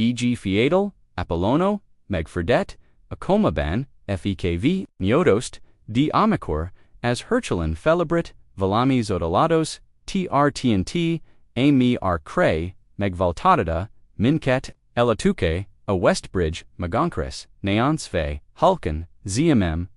e.g. fiatal, ápolónő, megfürdetett, a kómában, fekvő, milliomost, amikor, as hirtelen, felébredt, valami, csodálatos, TRTNT, amikor, megfürdetett, minket, elatuke, a Westbridge, magankris, neonsfe, hulken,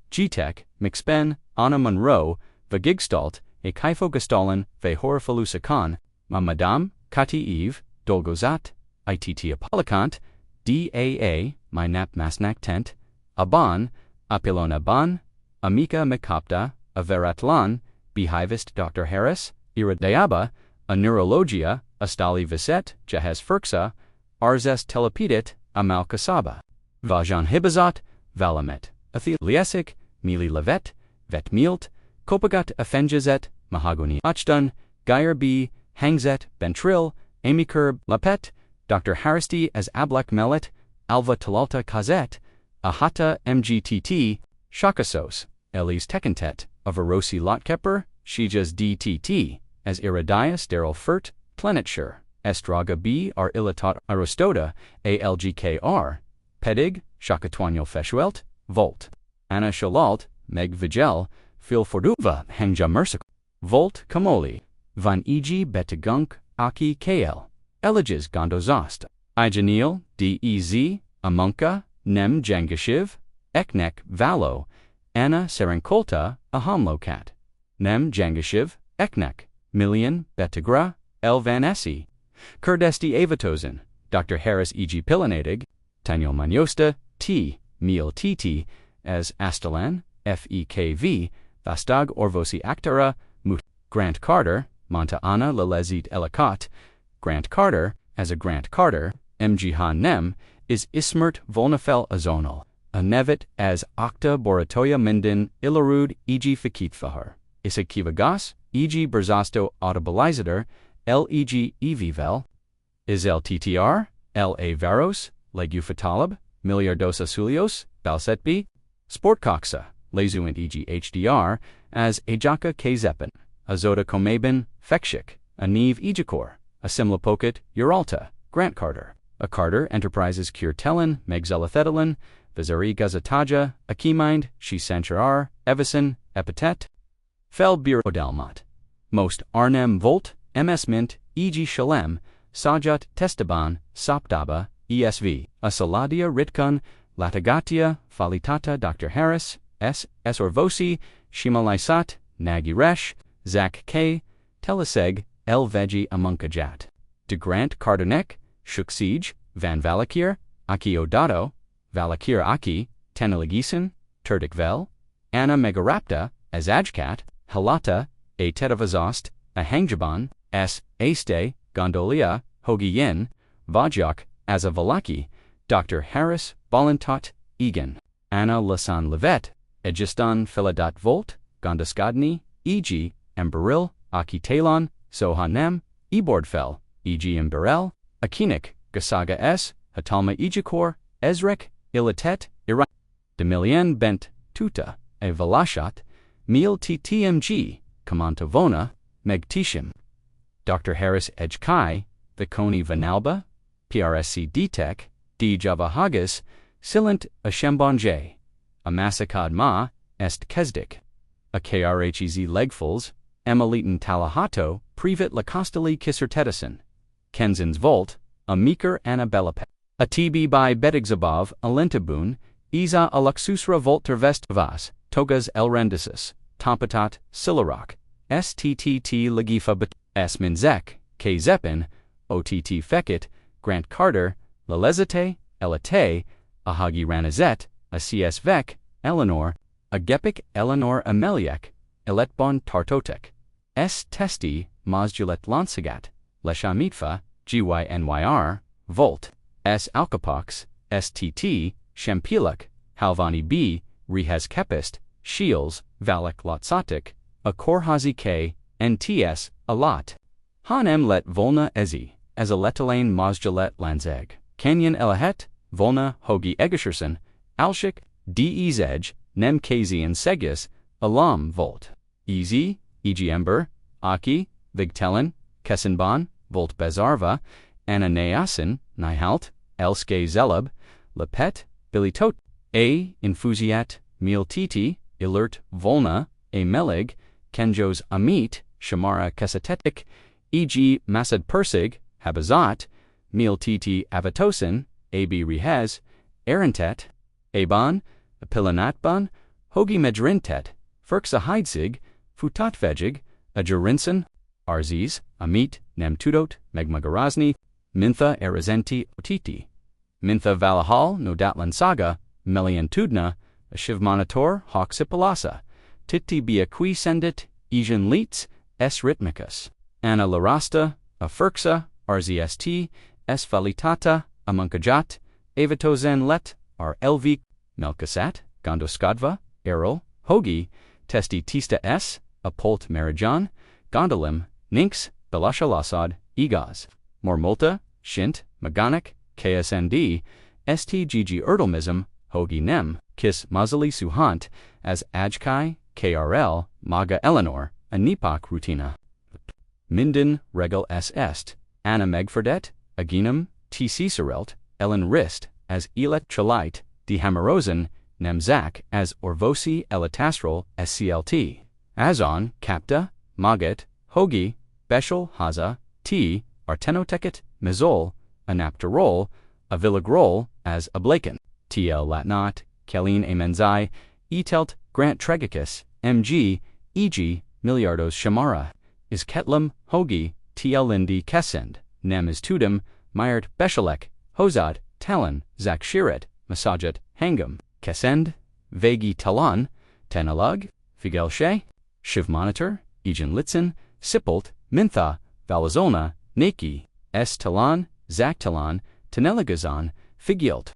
gtek, mixpen, Anna Monroe, Vagigstalt, a kaifogastallen, ve horfalusakan, madame, kati eve, dolgozat, itt apolikant, daa, my nap masnak tent, aban, ápolónőban, amica mekopta, a veratlan, behivist Dr. Harris, iridayaba, a neurologia, astali viset, jahez ferksa, arzes telepedit, amal kasaba, vajan hibazat, valamet, athil liesik, mili levet, vetmielt, kopagat afenjazet, mahagoni achdun, geir b, hangzet, bentril, amikor, lapet, Dr. Haristi as ablak melet, alva talalta kazet, ahata mgtt, shakasos, elis tekentet, avarosi lotkepper, shijas dtt, as iridias daryl fert, plenitshire, estraga b ar ilitat aristoda, algkr, pedig, shakatwanyo feshuelt, volt, anna shalalt, meg vigel, fil forduva, hangja mersic, volt kamoli, van eg betagunk, aki kl, eliges gondozost, igenil, dez, amunka, nem jangashiv, eknek, valo, anna serenkolta, ahamlokat, nem jangashiv, eknek, million, betagra, el vanesi, kurdesti avatozen, Dr. Harris eg pilanadig, tanyo manyosta, t, meal tt, as astalan, fekv, vastag orvosi actara, mut, Grant Carter, Monta Anna Lalezit Elakat, Grant Carter, as a Grant Carter, mgh nem, is ismert volnafel azonal, a nevet as octa boratoya minden ilarud eg fikitfahar, isakivagas, eg berzasto audibilizator, leg evivel, is lttr, la varos, legufatalab, miliardos asulios, balsetbi, sportcoxa, lezuint eg hdr, as ajaka kzepen, azota kómában, fekshik, a neve ejikor, a simlapoket, uralta, Grant Carter, a Carter Enterprises hirtelen, megzelathetelen, vizari gazetaja, akimind, she sancharar, evison, epitet, fel bir odelmat, most arnem volt, ms mint, eg shalem, sajat testaban, sapdaba, esv, a saladia ritkun, latagatia, falitata Dr. Harris, s orvosi, shimalaisat, nagiresh, Zach K, Teleseg, El Vegi Amunkajat, de Grant Carternek, Shuksij, Van Valakir, Aki Odato, Valakir Aki, Teneligisen, Turdikvel, Anna Megarapta, Azajkat, Halata, A Tedavazost, A Hangjaban, S. Aste, Gondolia, Hogiyen, Vajak, Azavalaki, Dr. Harris, Balantot, Egan, Anna Lasan Levet, Egistan Philadat Volt, Gondaskadni, E.G. Emberil, Akitalon, Sohanem, Ebordfel, E.G. Emberel, Akinik, Gasaga S, Hatalma Ejikor, Ezrek, Ilatet, Iran, Demilien Bent, Tuta, E Valashat, Mil TTMG, Kamantavona, Megtishim, Dr. Harris Edgekai, Viconi Vanalba, PRSC DTEC, D Javahagas, Silent Ashembonje, a Masakad Ma, Est Kesdik, a KRHEZ Legfuls, Emilitan Talahato, Privit Lacostali Kissertedison, Kenzins Volt, a Meeker Annabellapet, a TB by Bedigzabov, Alentabun, Isa Aluxusra Voltervest Vas, Togas Elrendisis, Tompatat, Silarok, STTT Legifa Bet, S. Minzek, K. Zeppin, OTT Fekit, Grant Carter, Lalezate, Elate, Ahagi Ranazet, a CS Vec, Eleanor, a Gepik Eleanor Ameliek, Eletbon Tartotek, S. Testi, Mazjulet Lansagat, Leshamitfa, GYNYR, Volt, S. Alcapox, STT, Shempilak, Halvani B, Rehes Kepist, Shields, Valek Lotsatik, a Korhazi K, NTS, Alat, Hanem Let Volna Ezi, as a Letalane Mazjalet Lanzeg, Kenyan Elahet, Volna Hogi Egesherson, Alshik, DEZedge, Nem Kazian Segis, Alam Volt, Easy, E.G. Ember, Aki, Vigtelen, Kessenbon, Volt Bezarva, Ananayasin, Nihalt, elske zelub, lepet, bilitot, a infusiat, meal titi, ilert volna, a melig, kenjos amit, shamara kesatetic, e.g. masad persig, habazat, meal titi avatosin, ab rehez, erentet, aban, pilanatban, hogi medrintet, ferksa heidsig, futatvejig, ajurinsen, arzis, amit, nemtudot, megmagarazni, mintha erizenti otiti, mintha valahal nodatlan saga, meliantudna, a shivmonitor hoxipalasa, titti biaqui sendit, Asian leets, s rhythmicus, anna larasta, a ferksa, rzst, s falitata, amunkajat, avatozen let, r lv, melkasat, gondoskadva, erol, hogi, testi tista s, a polt marijan, gondolim, ninx, belashalasad, egaz, mormulta, shint, maganik, ksnd, stgg erdilmism, hogi nem, kis mazali suhant, as ajkai, krl, maga eleanor, a nipak rutina. Minden regel s est, anna megfürdetett, aginum, t cicerelt, ellen rist, as elet chalite, de hamarosen, nemzak, as orvosi elatasrol, sclt, azon, capta, maget, hogi, beshel, haza, t, artenoteket, mezol, anapterol, a villagrol, as ablaken, tl latnat, kelin amenzai, etelt, grant tregicus, mg, e.g., milliardos shamara, is ketlum, hogi, tl lindi kesend, nem is tudum, myert beshelek, hozad, talon, zak shiret, masajat, hangum, kesend, vegi talon, tenalug, figelshe, shivmonitor, egan litzen, sippelt, mintha, valazolna, neki, s talon, zak talon, teneligazon, figielt,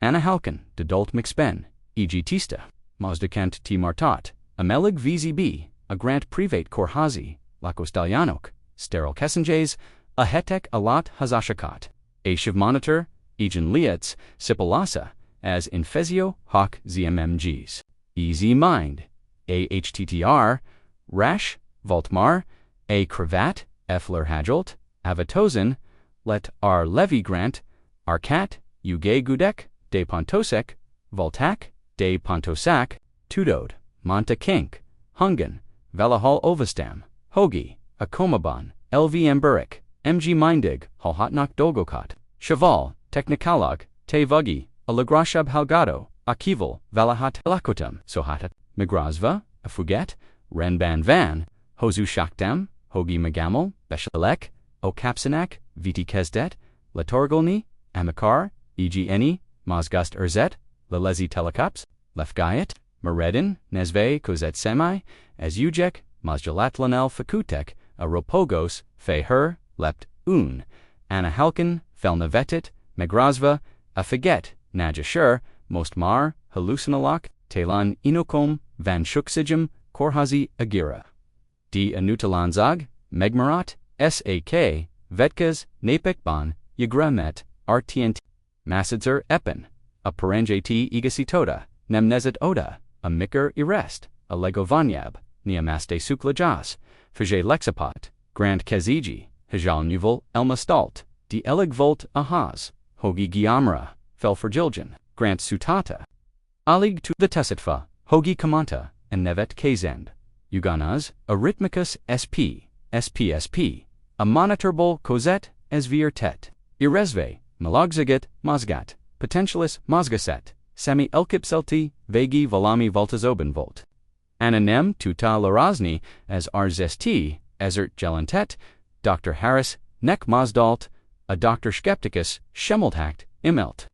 anahalken, de dolt mixpen, e.g. tista, mazdekant t martat, amelig vzb, a grant private korhazi, lakostalyanok, sterile kessenjays, a hetek alat hazashakat, a shivmonitor, egan lietz, sipalasa, as infezio hoc zmmgs, easy mind, ahtr, rash, voltmar, a cravat, effler hagelt, avatozen, let r levi grant, arcat, uge gudek, de pontosek, voltak, de pontosac, tudod, monta kink, hungen, velahal ovestam, hogi, a kómában, lv emberic, mg mindig, halhatnak dolgokat, cheval, technikalog, te vugi, a lagrashab halgado, akival, valahat lakotum, sohatat, migrazva, a fuget, renban van, hozu shakdam, hogi megamel, beshalek, o kapsanak, viti kezdet, latorgolni, amikar, egni, mazgast erzet, lalezi telekaps, lefgayet, meredin, nezve kozet semi, as ujek, mazjalatlanel fakutek, a ropogos, feher, lept, un, anahalken, felnavetit, megrazva, a figet, najashur, mostmar, hallucinalak, telan inokom, van shuksijum, korhazi agira. D anutalanzag, megmarat, sak, vetkas, napekban, yagramet, rtnt, masidzer epen, a paranjati igasitoda, nemnezet oda, a mikar irest, a legovanyab, niamaste suklajas, fije lexapat, grand keziji, hijal nuvel elmastalt, de eligvolt ahaz, hogi giamra, felferjiljan, grant sutata, alig to the tesitfa, hogi kamanta, and nevet kazend, uganaz, arithmicus sp, spsp, a monitorable kozet, esvir tet, irezve, malogziget, mazgat, potentialis mazgaset, semi elkipselti, vegi valami voltazobenvolt. Ananem tuta larazni, as rzst, ezert gelantet, Dr. Harris, nek mazdalt, a Dr. Skepticus, schemeltakt, imelt.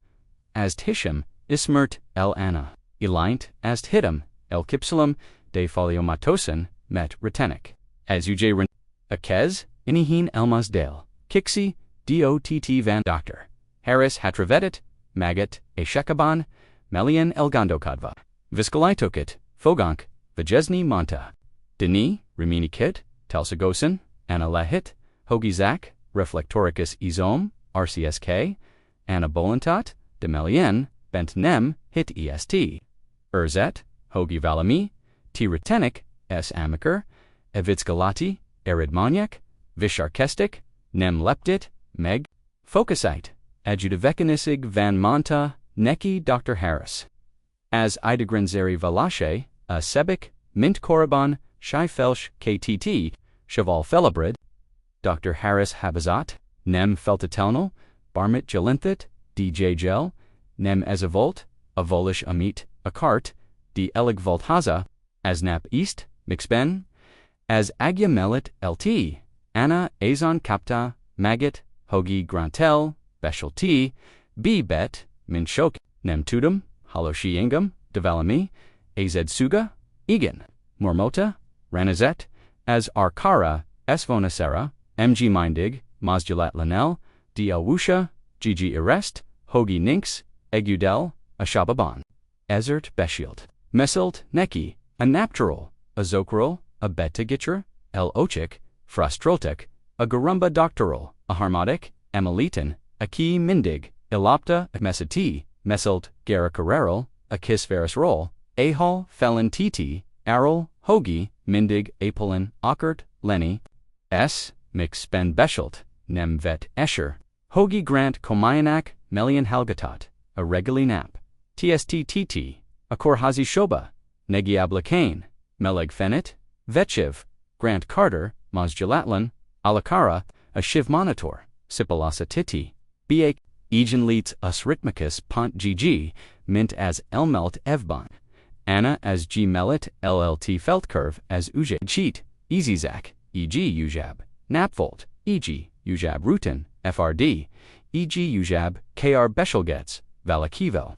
Ast hisham, ismert, el anna, elint, ast hitum, el kipsilum, de foliomatosen, met retenic. As uj a kez, inihin elmasdale, kixi, dott van Dr. Harris hatravetit, maget, a shekaban, melian elgandokadva, viscolaitokit, fogank, vajesni monta, deni, rimini kit, telsagosin, analahit, hogizak, reflectoricus izom, rcsk, anabolantat, demelien, bent nem, hit est, erzet, hogi valami, t retenic, s amiker, evitsgalati, eridmoniac, visharkestic, nem leptit, meg, focusite, adjudicvecanisig van monta, neki Dr. Harris. As idegranzeri valache, a sebic, mint kómában, felsh ktt, cheval felébredt, Dr. Harris habazat, nem feltétlenül, barmit gelinthit, dj gel, nem ezavolt, a volish amit, a cart, die elig volthaza, as nap east, mixben, as agya melit lt, anna azon kapta, magit, hogi grantel, specialty, b bet, min shok, nem tudum, haloshiengum, de valami, az suga, egan, mormota, ranazet, as arkara, esvonacera, mg mindig, mazdulat lanel, dl wusha, gg arrest, hogi ninx, egudel, a shababan, ezert beshield, mesilt neki, a naptural, a zokrol, a betagitra, el ochik, frustroltek, a garumba doctoral, a harmonic, emelitan, a key mindig, elopta, a mesati, mesilt, garacareral, a kisveris roll, ahol, felon tt, arol, hogi, mindig, apolin, ockert, lenny, s, mix spen beschelt, nem vet escher, hogi grant komayanak, melian halgatot, a reguli nap, tsttt, a korhazi shoba, negiabla kane, meleg fenit, vetchiv, grant carter, mazgelatlan, alakara, a shiv monitor, sipalasa titi, ba, egen leets us rhythmicus pont gg, mint as elmelt evban, anna as g melit llt feldkurve as uj cheat, easyzak, eg ujab, napvolt, eg ujab rutin, frd, eg ujab kr beshelgets, valakivel,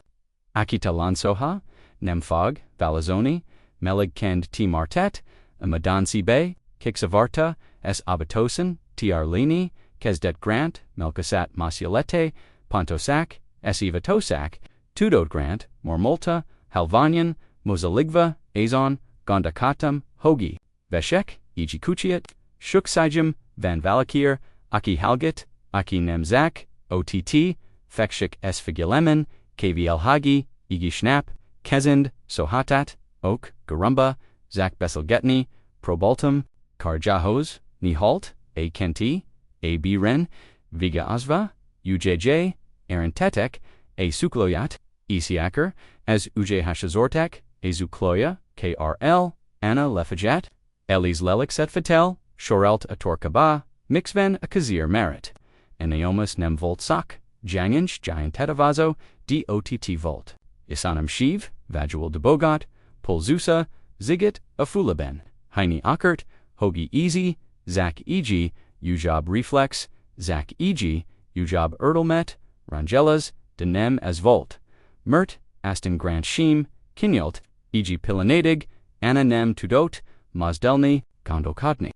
akita lansoha, nemfog, valazoni, melig kend t martet, amadansi bay, kixavarta, s abatosen, tr lini, kesdet grant, melkasat masiolete, pontosak, s evatosak, tudot grant, mormolta, halvanyan, mozaligva, azon, gondakatam, hogi, veshek, eg kuchiat, shuksijum, van valakir, aki halgit, aki nemzak, ott, fekshik s figilemen, kvl hagi, igi schnap, kezend, sohatat, ok, garumba, zak besselgetni, probaltum, karjahos, nihalt, a kenti, a biren, viga asva, ujj, arantetek, a sukloyat, isiaker, as uj hashazortek, a zukloya, krl, anna lefajat, elis lelix et fatel, shorelt a torkaba, mixven a kazir merit, anaomus nem volt sak, janginch giantetavazo, dott volt, isanam shiv, vadual de bogot, pulzusa, zigit, a fulaben, heini ockert, hogi easy, zak eg, ujab reflex, zak eg, ujab erdelmet, rangelas, denem as volt, mert, aston grant shim, kinyalt, eg pilanadig, anna nem tudot, mazdelni, gondokotni,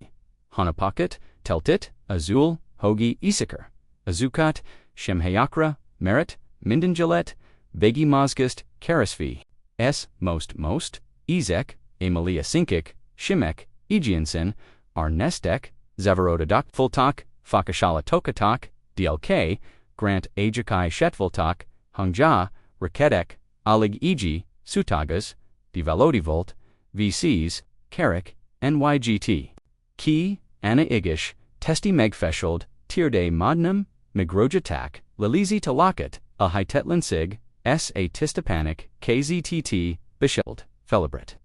honapocket, teltit, azul, hogi isiker, azukat, shemhayakra, merit, mindangelet, vegi mazgist, karasvi, s, most, ezek, emalia sinkik, shimek, egiansen, arnestek, zavarodadak fultak, fakashala tokatak, dlk, grant ajakai shetvoltak, hungja, rakedek, alig eg, sutagas, divalodivolt, vcs, karik, nygt, ki, anna igish, testi megfeshold, tierde modnum, migrojatak, lalizi talakat, a hitetlansig, s a tistapanic, kztt, besheld, felébredt.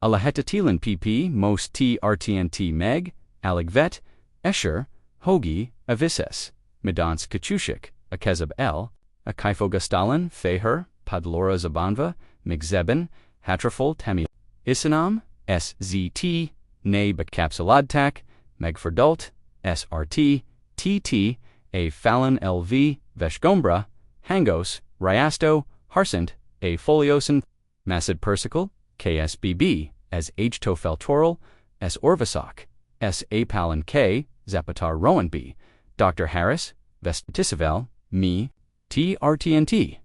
Alahetatilin pp, most trtnt meg, aligvet, escher, hogi, avises, medans kachushik, a kezab el, a kaifogastalin, feher, padlora zabanva, migzeben, hatrafol temi, isanam, szt, ne becapsuladtak, megfürdetett, srt, tt, a fallon lv, veshgombra, hangos, ryasto, harsent, a foliosin, macid persicle, ksbb, as h-tofeltoral, s orvasoc, s apalin k, zapatar rowan b, Dr. Harris, vestitisavel, me, trtnt,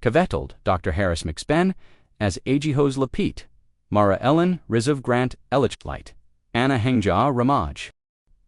kaveteld, Dr. Harris mixben, as agihos lapit, Mara Ellen, Rizov Grant, Elichlight, Anna Hengja Ramaj,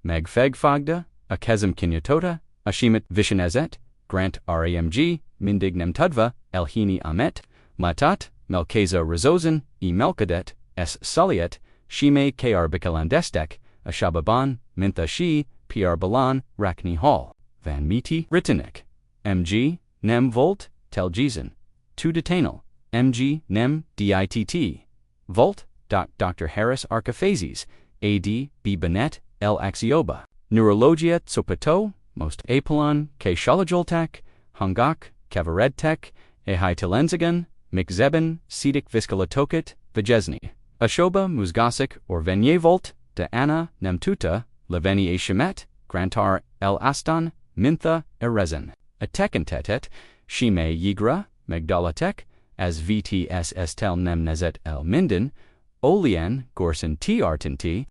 Meg Fegfagda, a Kezem Kinyatota, Ashimit Vishanezet, Grant Ramg, Mindig Nemtudva, Elhini Amet, Matat, Melkeza Rizozen, E Melkadet, S Saliet, Shime Kr Bikalandestek, Ashababan, Mintha Shi, Pr Balan, Rakni Hall, Van Miti Ritinik, mg, nem volt, telgesen. 2 detanal, mg, nem, ditt. Volt, Dr. Harris Archiphases, AD, B. Bennett, L. Axioba. Neurologia Tsopato, most Apolon, K. Shalajoltak, Hungak, Kavaredtek, Ehitelenzigan, Mikzeben, Sidik Viskalatoket, Vijesni. Ashoba Muzgasik or Venyevolt, De Anna, Nemtuta, Leveni A. Shemet, Grantar, El Astan, Mintha, Erezen. Atekentetet, Shime Yigra, Megdalatek, as VTS Tel Nemnezet El Minden, Olien, Gorson T. Artinti,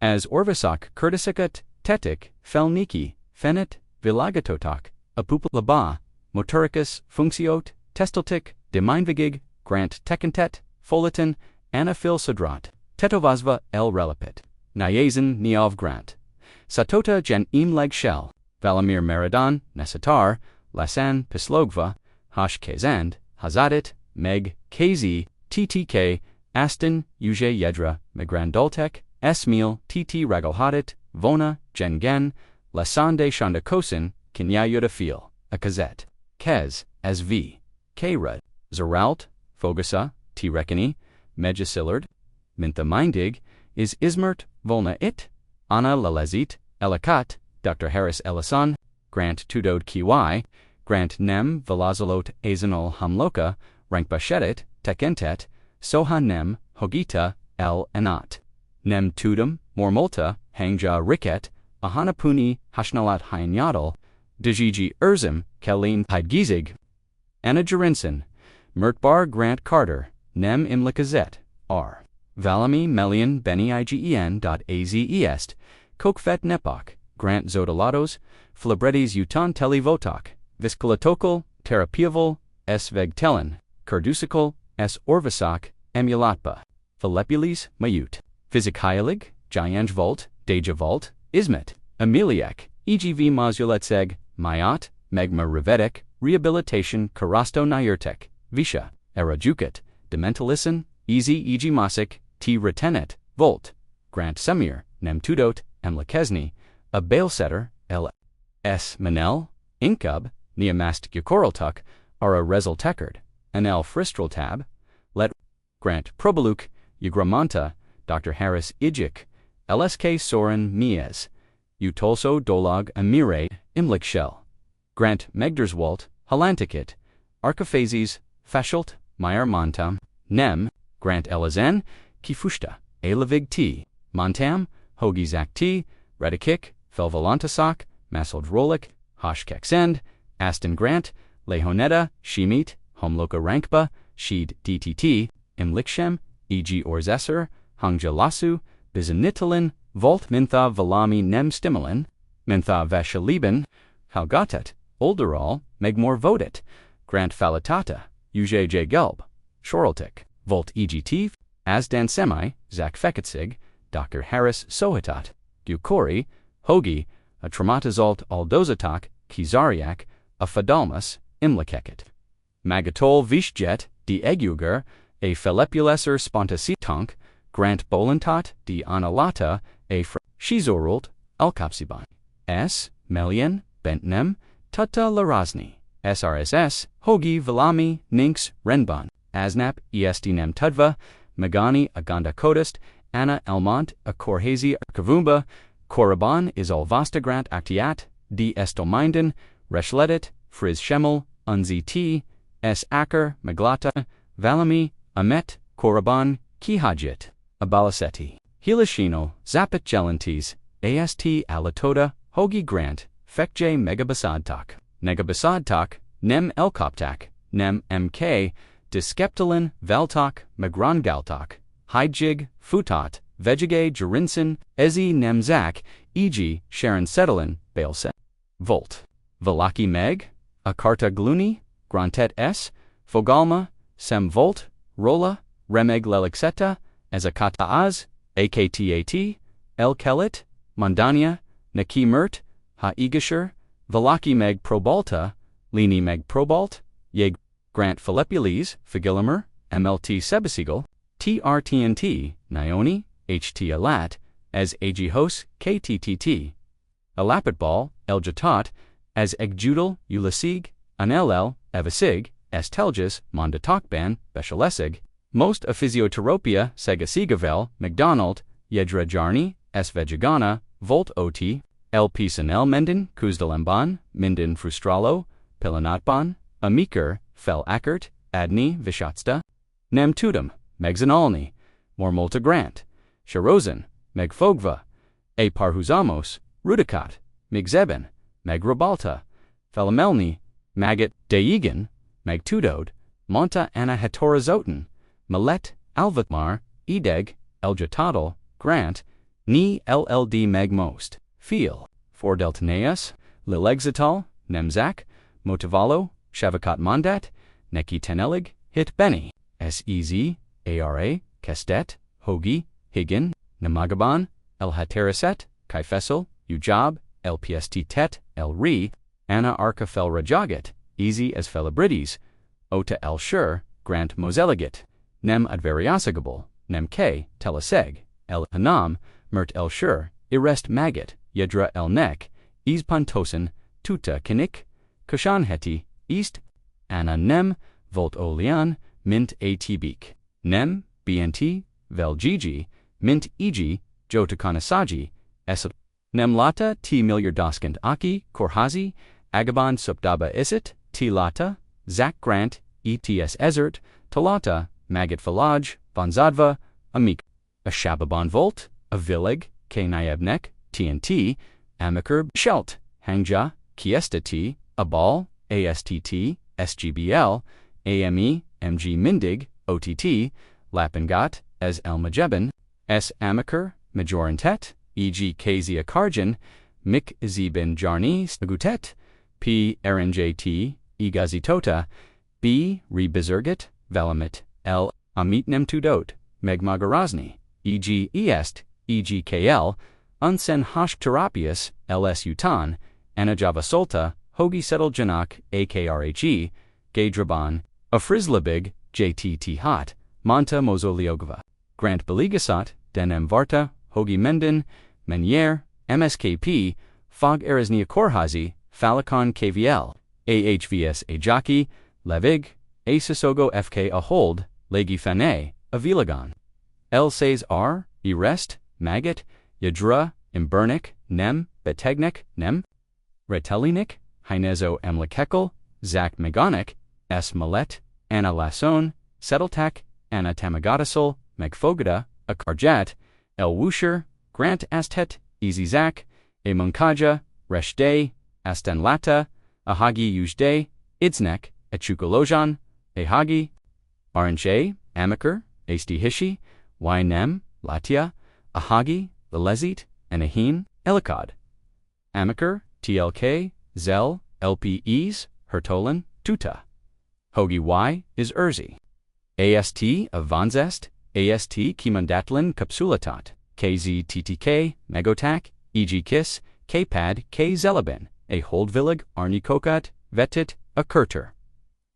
as Orvisak Kurtisikat, Tetik, Felniki, Fenet, Vilagatotak, Apupal Laba, Motoricus, Funksiot, Testeltik, Demeinvigig, Grant Tekentet, Foliton, Anaphil Sodrat, Tetovazva El Relipit, Nyazen Niov Grant, Satota Gen Imleg Shell, Valamir Meridan, Nesatar, Lasan Pislogva, Hash Kezand, Hazadit, Meg, KZ, TTK, Aston, Uge Yedra, Migrandoltek, Esmil, TT Ragalhadit, Vona, Gengen, Lasande Shandakosin, Kinyayudafil, Akazet, Kez, SV, Krud, Zeralt, Fogasa, T-Rekini, Megisillard, Mintha Mindig, is Ismert, Volna It, Anna Lalezit, Elakat, Dr. Harris Elasan, Grant Tudod Kiwai, Grant Nem Velazolot Azanol Hamloka, Rankbashetit, Tekentet, Soha Nem, Hogita, El Anat. Nem Tudum, Mormolta, Hangja Riket, Ahanapuni, Hashnalat Hainyadal, Dijiji Erzim, Kelin Heidgizig, Anna Jerinson, Mertbar Grant Carter, Nem Imlikazet, R. Valami Melian Beni IGEN.AZEST, Kokfet Nepok, Grant Zodalatos, Flabretis Utan Televotok, Viscalatokal, Terapiaval, S. Vegtelen, Kurdusikal, S. Orvisak, Emulatpa, Philippules, Mayut, Physikayalig, Jayanjvolt, Dejavolt, Ismet, Emiliak, EGV Mazuletseg, Mayat, Megma Rivetic, Rehabilitation Karasto Nyurtek, Visha, Erajukat, Dementalisin, Easy E.G. Masik, T. Retenet, Volt, Grant Semir, Nemtudot, Emlakesni, a Bailsetter, L. S. Manel, Inkub, Neomast Yukoraltuk, are a Rezel Tekard, an L. Fristraltab, Let. Grant Probaluk, Ugramanta, Dr. Harris Ijik, LSK Soren Mies, Utolso Dolag Amire, Imlikshell, Grant Megderswalt, Halantikit, Archiphases, Fashult, Meyer Montam, Nem, Grant Elazen, Kifushta, Elavig T, Montam, Hogizak T, Redikik, Felvalantasak, Masold Rolik, Hoshkeksend, Aston Grant, Lehoneta, Shemit, Homloka Rankba, Sheed DTT, Imlikshem, E.G. Orzesser, Hangja Lasu, Bizanitalin, Volt Mintha Valami Nem Stimulin, Mintha Vashaliban, Halgatet, Olderall, Megmor Vodit, Grant Falatata, Uj Gelb, Shoraltik, Volt EGT, Asdan Semi, Zach Feketsig, Dr. Harris Sohitat, Dukori, Hogi, a Traumatizalt Aldozatak, Kizariak, a Fadalmas, Imlikeket. Magatol Vishjet, D. Eguger, a Felepulesser Spontasitonk, Grant Bolantot, D. Analata, a Shizorult, Alkapsiban. S. Melian, Bentnem, Tutta Larazni, SRSS, Hogi Valami, Ninks, Renban, Asnap, Estinem Tudva, Magani, Aganda Kodist, Anna Elmont, a Korhazi, Kavumba, Koraban is Olvastagrant Actiat, D. Estelminden, Reshledit, Friz Schemmel, Unzi T, S. Acker, Maglata, Valami, Amet, Koraban, Kihajit, Abalaseti, Hilashino, Zapit Gelantes, AST Alatoda, Hogi Grant, Fekj Megabasadtak, Negabasadtak, Nem Elkoptak, Nem MK, Diskeptalin, Valtok, Magrangaltok, Hijig, Futot, Vejige Jerinson, Ezi Nemzak, E.G. Sharon Settling, Bailset, Volt, Valaki Meg, Akarta Gluni, Grantet S, Fogalma, Sem Volt, Rola, Remeg Lelixeta, Ezakata Az, Aktat, El Kelit, Mondania, Naki Mert, Ha-Igasher, Valaki Meg Probalta, Lini Meg Probalt, Yeg Grant Philippules, Figilimer, MLT Sebasigal, TRTNT, Nioni, HT Alat, as AG Hos, KTTT, Alapitbal, El Jatat, as Egjudal, Ulasig, an ll, evasig, estelgis, mondatokban, beshalesig, most a physiotherapia, segasigavel, McDonald, Yedra Jarni, S. Vegagana, Volt Ot, L. Pisanel Menden, Kuzdalemban, Minden Frustralo, Pilanatban, Amiker, Fel Akert, Adni, Vishatsta, Nem Tudum, Megzanalni, Mormolta Grant, Sharozen, Megfogva, A. Parhuzamos, Rudikat, Migzeben, Megrabalta, Felamelni, Magat, Deigan, Megtudod, Monta Anna Hetorazoten, Malet, Alvatmar, Edeg, Eljatadal, Grant, Ni LLD Megmost, Feel, Fordeltaneus, Lilegzatal, Nemzak, Motivalo, Shavakat Mandat, Neki Tenelig, Hit Benny, SEZ, ARA, Kestet, Hogi, Higgin, Namagaban, El Hateraset, Kaifesel, Ujab, LPST Tet, El Re, Anna Arca Fel Rajagat, Easy as Felibridis, Ota El Shur, Grant Mozeligit, Nem Advariasagable, Nem K, Telaseg, El Hanam, Mert El Shur, Irest Magat, Yedra El Nek, Izpantosen, Tuta Kinik, Kushanheti, East, Anna Nem, Volt Olian, Mint Atbik, Nem, BNT, Vel Gigi, Mint Eg, Jotakanasaji, Esat, Nem Lata T Milyardoskant Aki, Korhazi, Agabon Subdaba Isit, T Lata, Zach Grant, ETS Ezert, Talata, Magat Falaj, Bonzadva, Amik, a Shababon Volt, a Vileg, K Nayebnek, TNT, Amiker Shelt, Hangja, Kiesta T, Abal, ASTT, SGBL, AME, MG Mindig, OTT, Lapangat, as El Majeben, S. Amiker, Majorantet, E.G. Kazia Karjan, Mik Zibin Jarni Stagutet, P. RNJT, Igazitota, B. Rebizergit, Velamit, L. Amitnem Tudot, Megmagarazni, E.G. Eest, E.G. KL, Unsen Hashkterapius, L.S. Utan, Anajava Solta, Hogi Settle Janak, AKRHE, Gaidraban, Afrizlabig, JTT Hot, Monta Mozoliogva, Grant Beligasat, Denem Varta, Hogi Menden, Menier, MSKP, Fog Erasnia Korhazi, Falikon KVL, AHVS Ajaki, Levig, Asisogo FK Ahold, Legi Fane, Avilagon, El Says R, Erest, Magat, Yadra, Imbernik, Nem, Betegnik, Nem, Retelinik, Hinezo Emlekekel, Zach Megonik, S. Malet, Anna Lasson, Settletak, Anna Tamagatasol, Megfogada, Akarjat, El Wusher, Grant Astet, Easy Zach, A Munkaja, Reshday, Astan Lata, Ahagi Yujday, Idznek, Echukolojan, Ahagi, Aranche, Amiker, Asti Hishi, Ynem, Latia, Ahagi, Lelezit, Anahin, Elikad, Amiker, TLK, Zel, LPEs, Hertolan, Tuta. Hogi Y is Urzi. AST of Vanzest, AST Kimandatlin Kapsulatat, KZTTK, Megotak, EG Kiss, Kpad, K Zelabin, A Holdvillig, Arni Kokat, Vetit, A Kurter.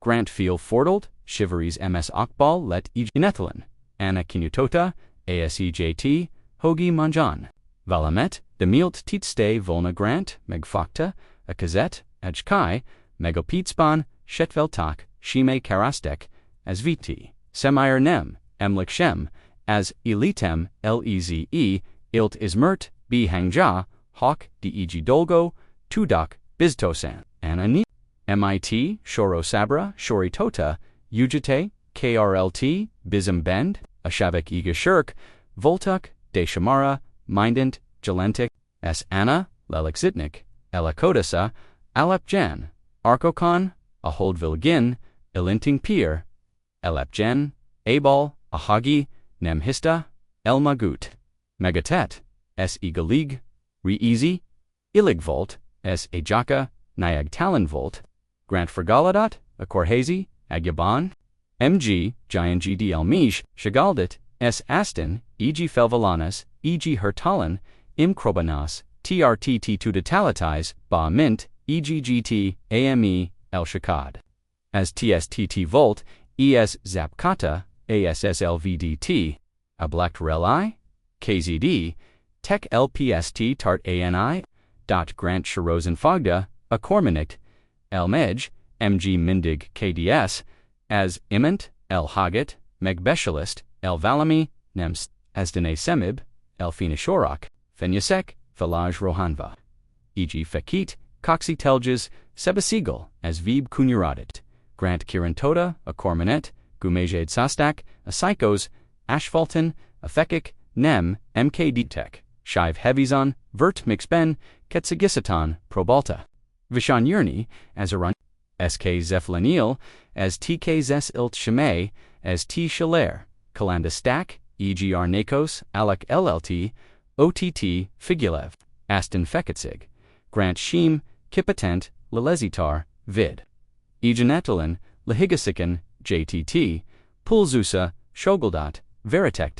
Grant Feel Fordald, Shiveries MS Akbal, Let EG Nethelin, Anna Kinutota, ASEJT, Hogi Manjan, Valamet, Demilt Titste Volna Grant, Megfakta, Akazet, Ajkai, Megopitspan, Shetveltak, Shime Karastek, as VT, Semir Nem, Emlik Shem, as Elitem, Leze, Ilt Ismert, B Hangja, Hawk, Deg Dolgo, Tudak, Biztosan, Anani, MIT, Shoro Sabra, Shori Tota, Ujite, KRLT, Bizim Bend, Ashavik Iga Shirk, Voltuk, Deshamara, Mindent, Jalentik, S. Anna, Lelik Zitnik, Elakodasa, Alap Jan, Arkokon, Aholdvil Gin, Ilinting Pier, Elap Jen, Abal, Ahagi, Nemhista, El Magut, Megatet, S. Egalig, Re-Easy, Iligvolt, S. Ajaka, Nyag Talonvolt, Grant Fergaladat, Akorhazi, Agyaban, MG, Giant GDL Mish, Shagaldit, S. Aston, E.G. Felvalanas, E.G. Hertalan, Im Krobanas, TRTT Tudatalitais, Ba Mint, EGGT, AME, El Shakad. As TSTT Volt, ES Zapkata, ASSLVDT, Ablakt Reli, KZD, Tech LPST Tart ANI, Dot Grant Sharozen Fogda, Akormanikt, Elmej, mg mindig kds, as imant, el haget, meg specialist, el valami, nems, as dene semib, el finishorak, fenyasek, filage rohanva. E.g. fekit, coxy telges, sebasigal, as vib kunuradet, grant kirantota, a cormanet, gumejed sastak, a psychos, asphalten, a fekik, nem, mkdtek, shive hevizon, vert mixben, ketsigisiton, probalta. Vishan yurni, as aran, sk zephylanil, as tk zes ilt sheme, as t shalair, kalanda stak, e.g. arnakos, alak llt, ott, figulev, aston fekitsig, grant shim, kipatent, lelezitar, vid. Egenetalin, lahigasikan, jtt, pulzusa, shogaldat, veritek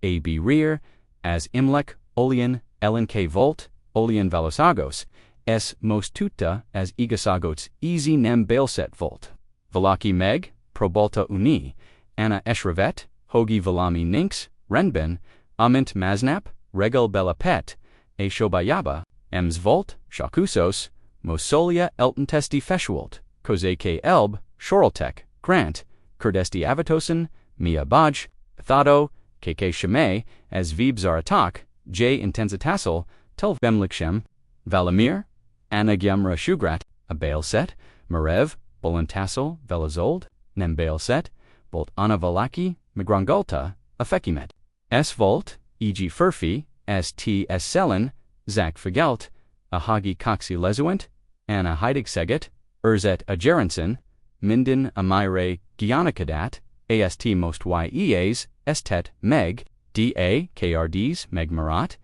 ab rear, as imlek, olian, lnk volt, olian valosagos, s most tuta as igasagots easy nem bailset volt. Valaki meg, probalta uni, anna eshravet, hogi valami ninx, renben, amint maznap, regal belapet, a shobayaba, ems volt, shakusos, mosolia elton testi feshualt, kozeke elb, shoraltek, grant, kurdesti avatosen, mia baj, thado, kk sheme, as vib zaratak, j intensitasel, tel vemlikshem, valamir, anagyamra shugrat, a bailset, merev, bolantasel, velazold, nem bailset, bolt anavalaki, migrangulta, a fekimet. S volt, e.g. furfi, st s selen, zak figelt, a hagi coxi lezuent, anna heidigseget, erzet a gerensen, minden amire gianakadat, ast most yeas, estet meg, da krds meg marat,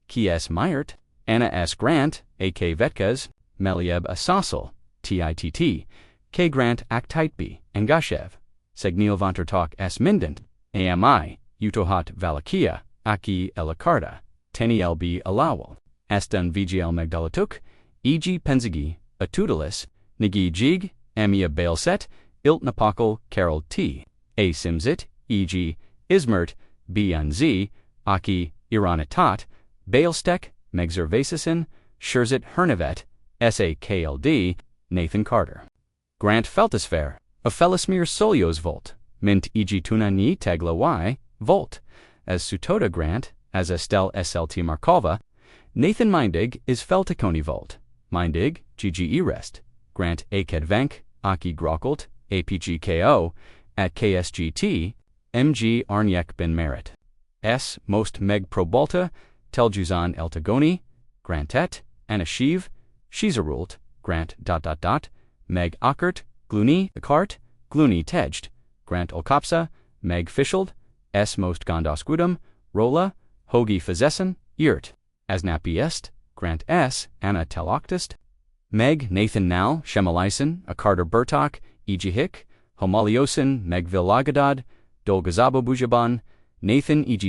ks myert, anna s grant, ak vetkas, melieb a sosel, titt, k grant actitbi, engashev, segnil vantertalk s mindent, ami, utohat valakia, aki elakarda, teni lb alawal, astan vgl megdalatuk, e.g. penzigi, a tudalis, nigi jig, amia bailset, ilt napakal, carol t, a simzit, e.g. ismert, b unz, aki, iranitat, bailstek, megzervasisin, sherzit hernevet, sakld, Nathan Carter. Grant feltisfair, a felismir solios volt, mint e.g. tuna ni tegla y, volt, as sutota grant, as estel slt markova, Nathan mindig is felticoni volt, mindig, gge rest, grant aked venk, aki grokkelt, apgko, at ksgt, mg arnyek ben merit. S most meg probalta, teljuzan eltagoni, grantet, anashiv, shizarult, grant ... meg akert, gluni akart, gluni tejt, grant olkapsa, meg fischeld, s most gondosquidum, rola, hogi fazessen, yurt, as napi est, grant s, anna teloctist, meg Nathan nal, shemalisen, a carter burtok, eg homaliosin, meg villagadad, dolgazabo bujaban, Nathan eg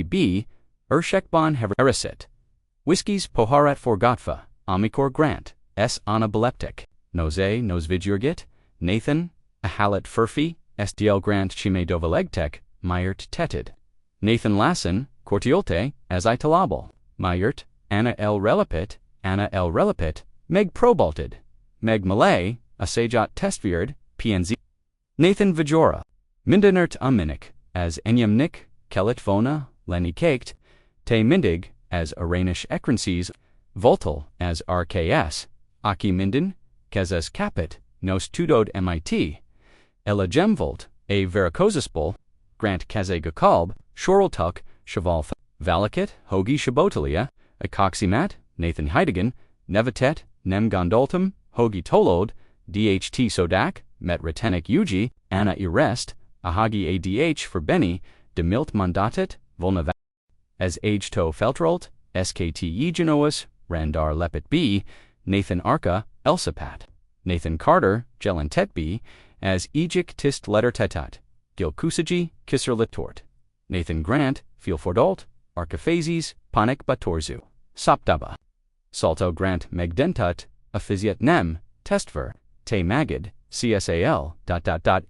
urshekban heverisit, whiskies poharat forgotva, amikor grant, s anna beleptic, noze nosvidjurgit, Nathan, a halat furfi, stl grant chime dovelegtek, myert teted. Nathan lassen, cortiolte, as italabal, myert, anna el relapit, meg probalted, meg malay, a sajat testvierd, pnz. Nathan vijora, mindenert aminik, as enyamnik, kellet vona, lenny caked, te mindig, as aranish ekrances, voltal, as rks, aki minden, kezes capit, nos tudod mit, elagemvolt, a varicosispol, grant kaze gakalb, shoraltuk, shaval valakit, hogi shabotalia, a coximat, Nathan Heidegen, nevatet, nem gondoltum, hogi tolod, dht sodak, met retenik ugi, anna irest, ahagi adh for Benny, demilt mandatet, volna as age to feltrolt, skte genoas, randar lepit b, Nathan Arca, elsapat, Nathan Carter, gelentet b, as ejik tist letter tetat, gilkusagi, kisser litort, Nathan Grant, filfordolt, archiphases, panik batorzu, saptaba, salto grant megdentut, aphysiat nem, testver, te magid, csal,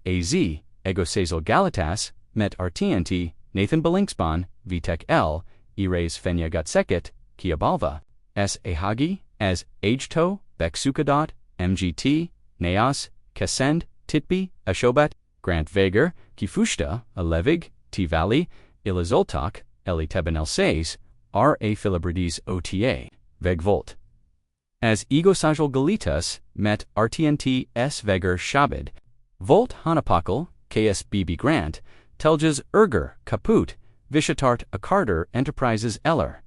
az, egosazal galatas, met artnt, Nathan Belinkspan, vitek l, ires fenya gutsekit, kiabalva, s ahagi, as agto, beksukadot, mgt, neas, Kesend, Titbi, Ashobat, Grant Vager, Kifushta, Alevig, T-Valley, Ilizoltak, Elitebenel Seis, R.A. Philibridis OTA, Vegvolt. As egosajal galitas, met RTNT S. Veger Shabed, Volt Hanapakel, KSBB Grant, Telges Erger, Kaput, Vishatart Akarder Enterprises Eller,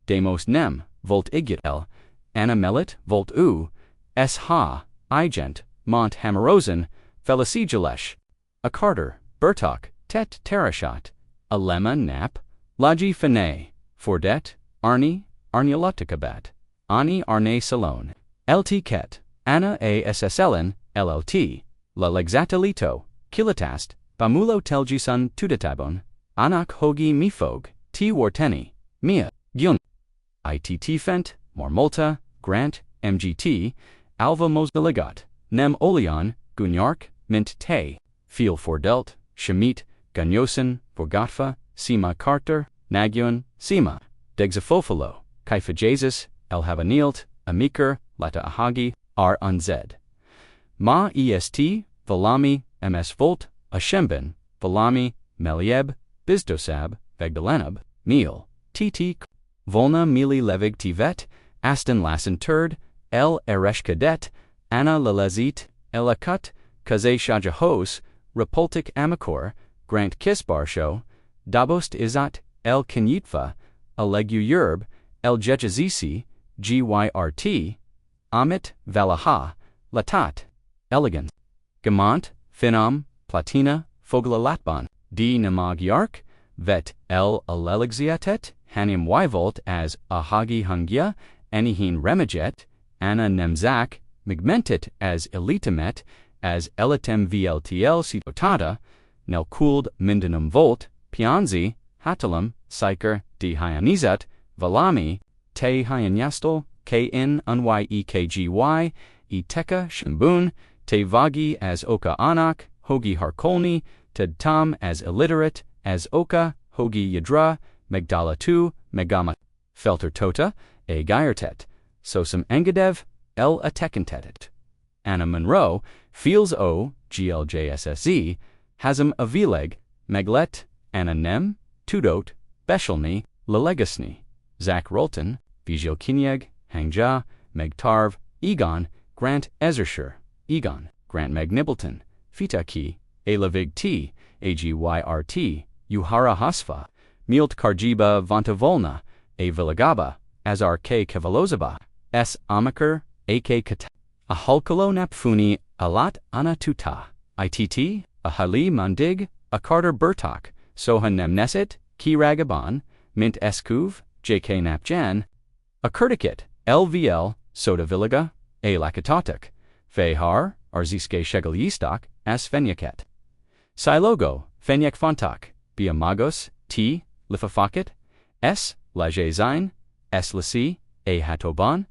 Demos Nem, Volt Igyat El, Anna Melit, Volt U, S. Ha, Igent, Mont Hamarosen, Felicigelesh, Akarder, Bertok, Tet Terashat, Alema Nap, Laji Fene, Fordet, Arni, Arniolotikabat, Ani Arne Salone, LT Ket, Anna ASSLN, LLT, La Lexatalito, Kilitast, Bamulo Telgisun Tudatabon, Anak Hogi Mifog, T Warteni, Mia, Gyun, ITT Fent, Mormolta, Grant, MGT, Alva Mosdeligot, Nem Oleon, Gunyark, Mint Te, Feel Fordelt, Shamit, Ganyosen, Forgatfa, Sima Carter, Nagyun, Sima, Degzafofalo, Kaifa Jesus, El Havanilt, Amiker, Lata Ahagi, R. Unzed. Ma EST, Valami, MS Volt, Ashemben, Valami, Melieb, Bizdosab, Vegdalenab, Meal, TT, Volna Mili Levig Tivet, Aston Lassen Turd, El Eresh Cadet, Anna Lalezit, Elakut, Kaze Shajahos, Repultic Amikor, Grant Kisbar Show, Dabost Izat, El Kenyitva, Alegu Yerb, El Jejazisi, GYRT, Amit, Valaha, Latat, Elegant, Gamont, Phenom, Platina, Foglalatban, D. Namagyark, Vet El Alelixiatet, Hanim Wyvolt as Ahagi Hungya, Anihin Remajet, Anna Nemzak, Migmentit as Elitamet, as Elitem VLTL Citotata, Nelkuld Mindenum Volt, Pianzi, Hatalam, Psyker, D. Hyanizat, Valami, Te Hyanyastel, KN Unyekgy, Eteka Shimbun, Te Vagi as Oka Anak, Hogi Harkolni, Ted Tam as illiterate, as Oka, Hogi Yadra, Megdala Tu, Megama, Felter Tota, A Geiertet, Sosum Engadev, El Atekentetet. Anna Monroe, Fields O, GLJSSZ, Hazem Avileg, Meglet, Anna Nem, Tudot, Beshelny, Lelegasny, Zach Rolton, Vigil Kinyeg, Hangja, Megtarv, Egon, Grant Ezershire, Egon, Grant Magnibleton, Fitaki, Alavig T, AGYRT, Uhara Hasfa, Milt Karjiba Vantavolna, A Vilagaba, Azar K. Kavalozaba, S. Amaker, AK Kata, Ahalkalo Napfuni, Alat Anatuta, ITT, Ahali Mandig, Akarter Burtok, Sohan Nemneset, Ki Ragaban, Mint Eskuv, JK Napjan, Akurtikit, LVL, Soda Villaga, A Lakatatak, Fehar, Arziske Shegel Yistok, As Fenyaket. Silogo, Fenyek Fontak, Biamagos, T, Lifafakit, S, Lajezain, S Lasi, A Hatoban,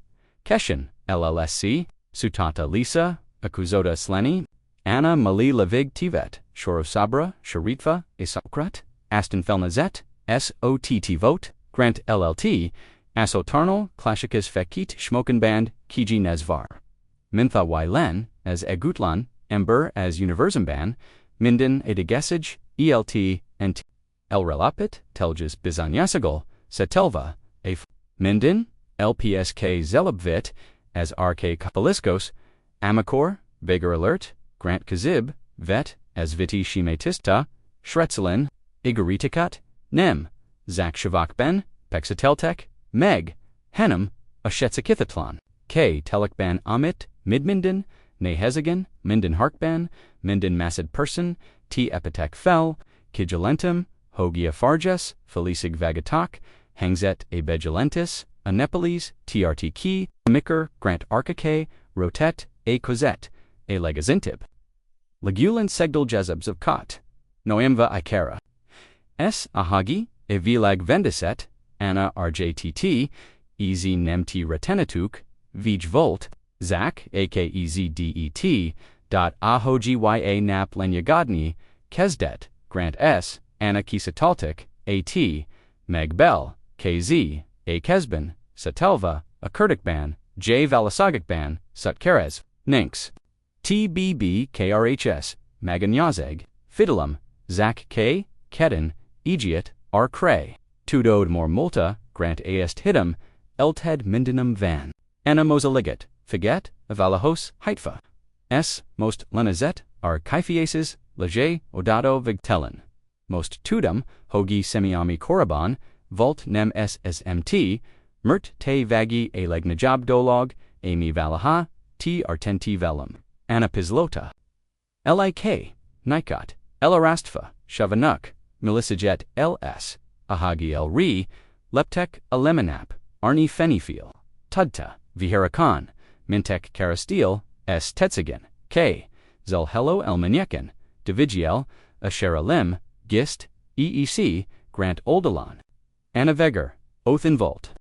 Keshin, LLSC, Sutata Lisa, Akuzota Sleni, Anna Mali Lavig Tivet, Shorosabra, Sharitva, Isakrat, Aston Felnazet, SOTT Vote, Grant LLT, Asotarnal, Clashicus Fekit Schmokenband, Kiji Nezvar. Mintha Wylen, as Egutlan, Ember as Universumban, Minden Edigesage, ELT, and El Relapit, Telges Bizanyasagal, Setelva, A. Minden, LPSK Zelabvit, as RK Kapaliskos, Amikor, Vagar Alert, Grant Kazib, Vet, as Viti Shimetista, Shretzelin, Igoritikat, Nem, Zach Shavak Ben, Pexateltek, Meg, Hennem, Ashetzakithatlan, K. Telekban Amit, Midminden, Nehezagan, Minden Harkban, Minden Massid Person, T. Epitek Fel, Kigilentum, Hogia Farges, Felicig Vagatak, Hangzet A. Begilentis, A. Nepalese, TRT Ki, Micker, Grant Arkake, Rotet, A. Cosette, A. Legazintib. Legulin Segdal Jezebs of Kot, Noemva Ikera. S. Ahagi, A. Vilag Vendiset, Anna RJTT, Ez Nemti Retenatuk, Vij Volt, Zach, AKEZDET, dot Ahogya Nap Lenyagodny, Kesdet, Grant S, Anna Kisataltik, AT, Meg Bell, KZ, A Kesben, Satelva, A Kurdic Ban, J Valasagik Ban, Sutkerez, Ninx. tbbkrhs, maganyazeg, fidelum, zac k, kedin, egiat, r cray, tudode mor multa, grant est hitum, elted mindinum van, anamosaligat, figet, avalahos, heitfa, s, most lenazet, ar kyphiases, leger, odado vigtelen, most tudum, hogi semiami kómában, volt nem ssmt, mert te vagi a legnajab dolog, ami valaha, t artenti velum, anapislota, lik, nikot, elarastfa, shavanuk, milisijet ls, ahagi el re, leptek alemanap, arni fenifil, tudta, viharakan, mintek karastil, s tetzigan, k, zelhelo elmanyekan, divigiel, asheralim, gist, eec, grant oldalan, anavegar, othenvolt.